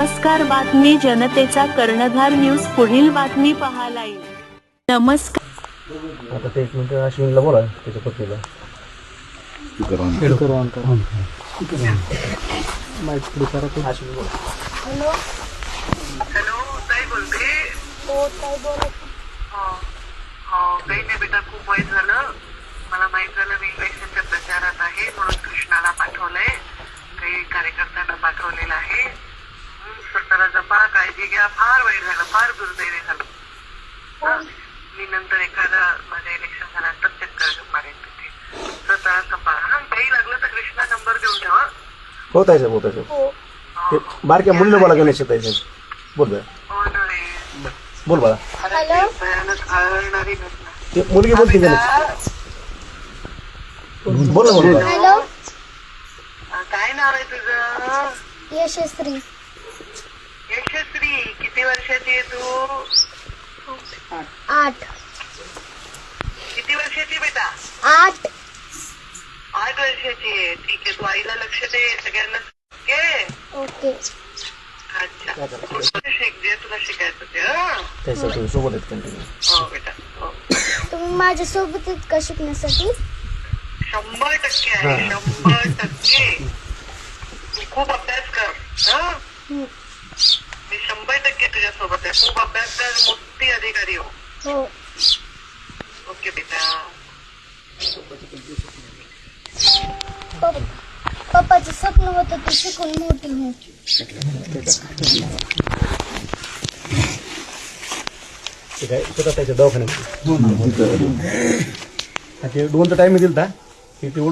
नमस्कार, बातमी जनतेचा कर्णधार न्यूज पुढील बातमी पाहायला येईल. नमस्कार. आता ते एक मिनिट अश्विनला बोला त्याच्या पत्नीला. हॅलो ताई बोलते. हो ताई बोला. काही नाही बेटा, खूप वाईट झालं. मला माहित झालं मी इलेक्शनच्या प्रचारात आहे म्हणून कृष्णाला पाठवलंय, काही कार्यकर्त्यांना पाठवलेलं आहे. स्वतःला जपा, काळजी घ्या. फार वाईट झालं, फार दुर्दैवी झालं. मी नंतर एखादा माझ्या इलेक्शन झाल्यानंतर चक्कर मारेन तिथे. स्वतःला जपा. काही लागलं तर कृष्णा नंबर देऊन ठेवा. होत आहे साहेब, होत आहे साहेब. बारक्या मुलीला बोला घेऊन शकता साहेब. बोल बा, हो नाही बोल बाळा. भयानक आळणारी घटना. ते मुलगी बोलते बोल ना, बोल बाळा. हॅलो, काय नाव आहे तुझं? यशस्वी. यशस्वी. किती वर्षाची आहे तू? 8. किती वर्षाची बेटा? 8. 8 वर्षाची आहे. ठीक आहे, तू आईला लक्ष दे, सगळ्यांना घे. ओके. अच्छा, शिक जे तुला शिकायचं ते. हं? त्याच्या सोबत आहेत कंटिन्यू. हो बेटा, हो. तुम्ही माझ्यासोबत आहेत का शिकण्यासाठी? 100% आहे, 100%. तू खूप अभ्यास कर. हं? मी 100% तुझ्यासोबत आहे. खूप अभ्यास कर, मोठी अधिकारी हो. हो. ओके बेटा. पप्पाचं स्वप्न होतं ते शिकून मोठी हो. ते काय त्याच्या दवाखान्यात 2चा टाइम दिला तेवढं